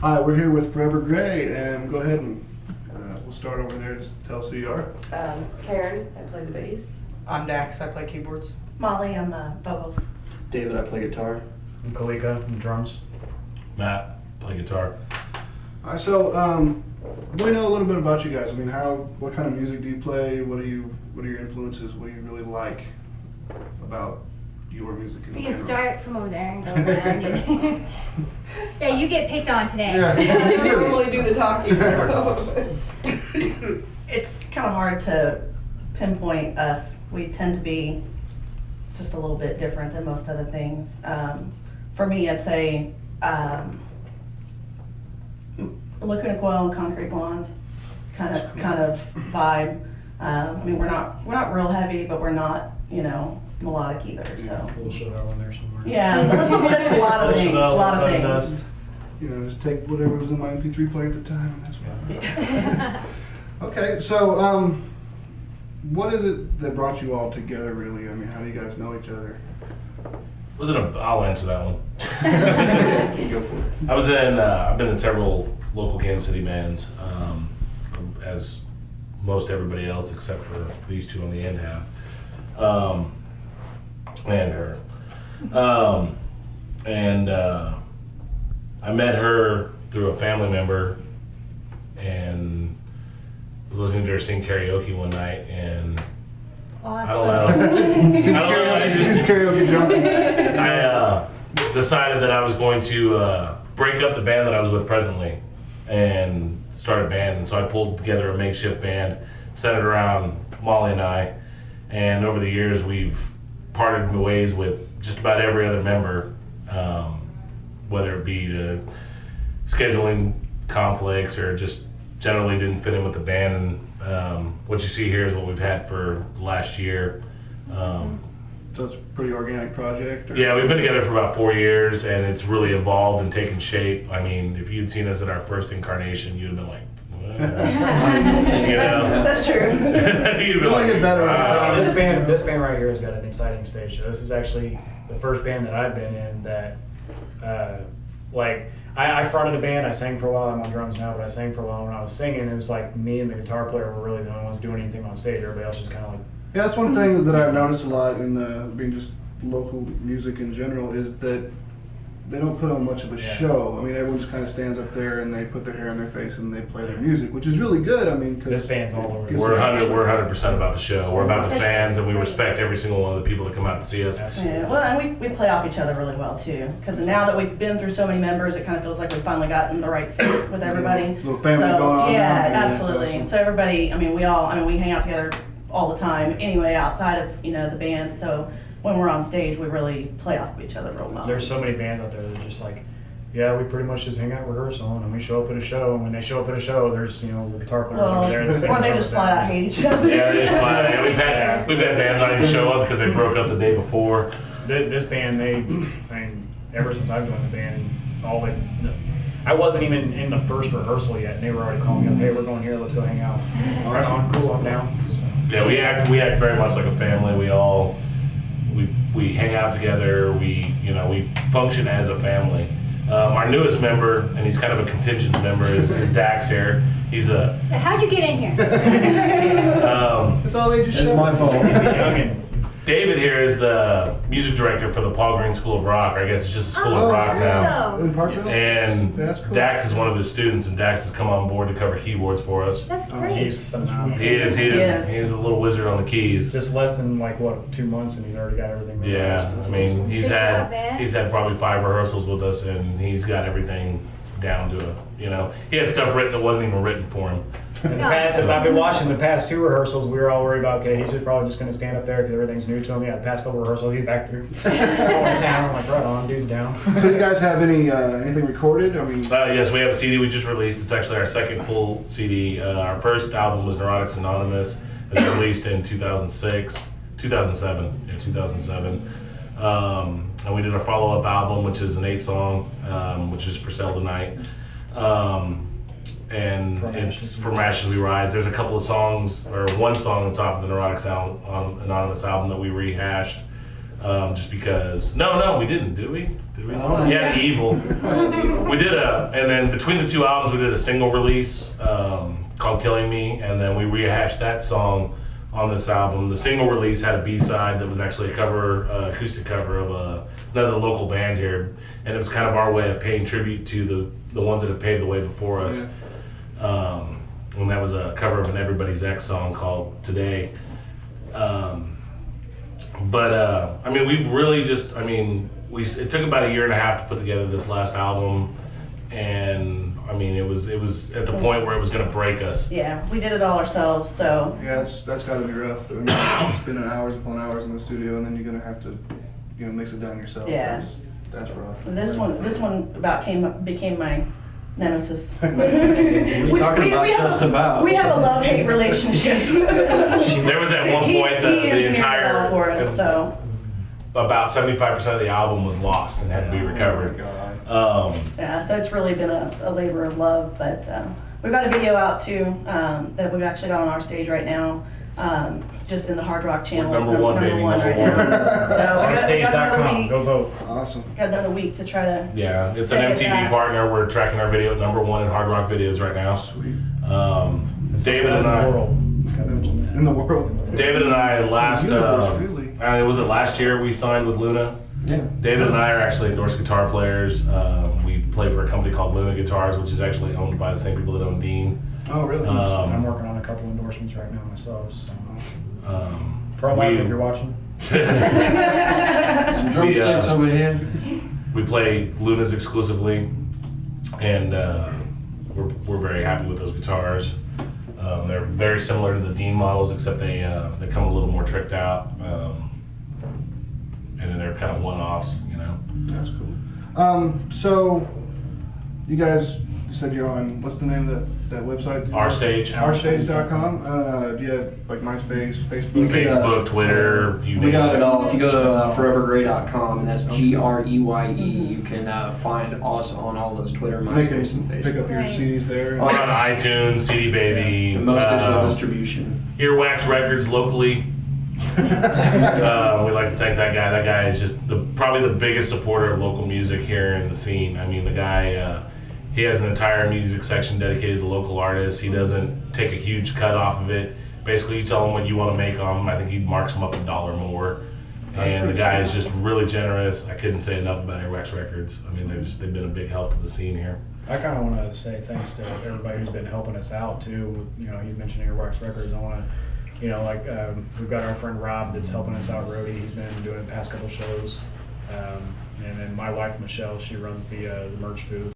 Hi, we're here with Forerver Greye, and go ahead and we'll start over there. Just tell us who you are. Karen, I play the bass. I'm Dax, I play keyboards. Molly, I'm vocals. David, I play guitar. I'm Kalika, I'm drums. Matt, play guitar. All right, so we know a little bit about you guys. I mean, what kind of music do you play? What are your influences? What do you really like about your music? We can start from over there and go around. Yeah, you get picked on today. Yeah. I don't normally do the talking, Never so. It's kind of hard to pinpoint us. We tend to be just a little bit different than most other things. For me, I'd say Lacuna Coil and Concrete Blonde kind of vibe. I mean, we're not real heavy, but we're not, melodic either. So Little Chevelle in there somewhere. yeah, a lot of things. A lot of things. Just take whatever was in my MP3 player at the time, and that's what. Yeah. Okay, so what is it that brought you all together, really? I mean, how do you guys know each other? I'll answer that one. Go for it. I've been in several local Kansas City bands, as most everybody else except for these two on the end have, and her. I met her through a family member and was listening to her sing karaoke one night, and Awesome. I don't know. I decided that I was going to break up the band that I was with presently and start a band. And so I pulled together a makeshift band, centered around Molly and I. And over the years, we've parted ways with just about every other member, whether it be to scheduling conflicts or just generally didn't fit in with the band. And what you see here is what we've had for the last year. So it's a pretty organic project? Or? Yeah, we've been together for about 4 years, and it's really evolved and taken shape. I mean, if you'd seen us at our first incarnation, you'd have been like, That's true. You'd be like, better. wow. This band right here has got an exciting stage. So this is actually the first band that I've been in that, I fronted a band. I sang for a while. I'm on drums now, but I sang for a while. When I was singing, it was like me and the guitar player were really the only ones doing anything on stage. Everybody else was kind of like. Yeah, that's one thing that I've noticed a lot in being just local music in general is that they don't put on much of a show. I mean, everyone just kind of stands up there and they put their hair on their face and they play their music, which is really good. I mean, cause This band's all over. We're 100% about the show. We're about the fans, and we respect every single one of the people that come out to see us. Yeah, well, and we play off each other really well too. Because now that we've been through so many members, it kind of feels like we've finally gotten the right fit with everybody. Little family going on. Yeah, now. absolutely. Awesome. So everybody, we hang out together all the time anyway, outside of the band. So when we're on stage, we really play off of each other real well. There's so many bands out there that are just like, yeah, we pretty much just hang out rehearsal and we show up at a show. And when they show up at a show, there's the guitar players over there. Or they just flat out hate each other. Yeah, they just fly. Yeah, we've had bands not even show up because they broke up the day before. This band, ever since I've joined the band, I wasn't even in the first rehearsal yet, and they were already calling me up, hey, we're going here, let's go hang out. Right on, cool, I'm down. So. Yeah, we act very much like a family. We hang out together. We function as a family. Our newest member, and he's kind of a contingent member, is Dax here. He's a. How'd you get in here? It's all they just It's my fault. David here is the music director for the Paul Green School of Rock, or I guess it's just School of Rock now. In Parkville? And That's cool. Dax is one of his students, and Dax has come on board to cover keyboards for us. That's great. He's phenomenal. He is. He's a little wizard on the keys. Just less than 2 months, and he's already got everything. Yeah, I mean, he's Good job, had man. he's had probably 5 rehearsals with us, and he's got everything down to a. He had stuff written that wasn't even written for him. And I've been watching the past 2 rehearsals. We were all worried about, okay, he's probably just going to stand up there because everything's new to him. Yeah, the past couple rehearsals, he's back there going town. I'm like, right on, dude's down. So you guys have anything recorded? I mean, Yes, we have a CD we just released. It's actually our second full CD. Our first album was Neurotics Anonymous. It was released in 2007. Yeah, 2007. And we did a follow-up album, which is an 8-song, which is for sale tonight. And it's From Ashes We Rise. There's a couple of songs, or one song that's off of the Neurotics Anonymous album that we rehashed. just because. No, we didn't, did we? Did we? Oh. Yeah, the Evil. We did and then between the two albums, we did a single release called Killing Me, and then we rehashed that song on this album. The single release had a B-side that was actually a cover, acoustic cover of another local band here, and it was kind of our way of paying tribute to the ones that have paved the way before us. Yeah. And that was a cover of an Everybody's Ex song called Today. But I mean, we've really just, I mean, it took about a year and a half to put together this last album, and I mean, it was at the point where it was gonna break us. Yeah, we did it all ourselves, so. Yeah, that's got to be rough. I mean, spending hours upon hours in the studio, and then you're gonna have to, mix it down yourself. Yeah. That's rough. This one became my nemesis. What are you talking about? Just about. We have a love-hate relationship. There was at one point He the engineered it entire all for us, so. about 75% of the album was lost and had to be recovered. Oh, my God. Yeah, so it's really been a labor of love, but we've got a video out too that we've actually got on our stage right now, just in the Hard Rock channel. We're It's number one, baby, right number one. now. So we got another Ourstage.com, week. go vote. Awesome. Got another week to try to. Yeah, it's set an it MTV back. partner. We're tracking our video at number one in Hard Rock videos right now. Sweet. David and I. In the world. David and I last. Universe, really. Was it last year we signed with Luna? Yeah. David and I are actually endorsed guitar players. We play for a company called Luna Guitars, which is actually owned by the same people that own Dean. Oh, really? I'm working on a couple endorsements right now myself, so. Pro we- Life, if you're watching. Some drumsticks over here. We play Luna's exclusively, and we're very happy with those guitars. They're very similar to the Dean models, except they come a little more tricked out, and then they're kind of one-offs, That's cool. So, you guys said you're on, what's the name of that website? Ourstage. Ourstage.com. Do you have like MySpace, Facebook? You can, Facebook, Twitter, you We name got it. it all. If you go to forevergrey.com, and that's Greye, you can find us on all those Twitter, They can MySpace, and pick Facebook. up your Right. CDs there. We're on iTunes, CD Baby, And most digital distribution. Earwax Records locally. We like to thank that guy. That guy is just probably the biggest supporter of local music here in the scene. I mean, the guy, he has an entire music section dedicated to local artists. He doesn't take a huge cut off of it. Basically, you tell him what you want to make on him. I think he marks them up $1 more. And the guy is just really generous. I couldn't say enough about Earwax Records. I mean, they've been a big help to the scene here. I kind of want to say thanks to everybody who's been helping us out too. You mentioned Earwax Records. I want to, we've got our friend Rob that's helping us out, Rody. He's been doing the past couple shows. And then my wife, Michelle, she runs the merch booth.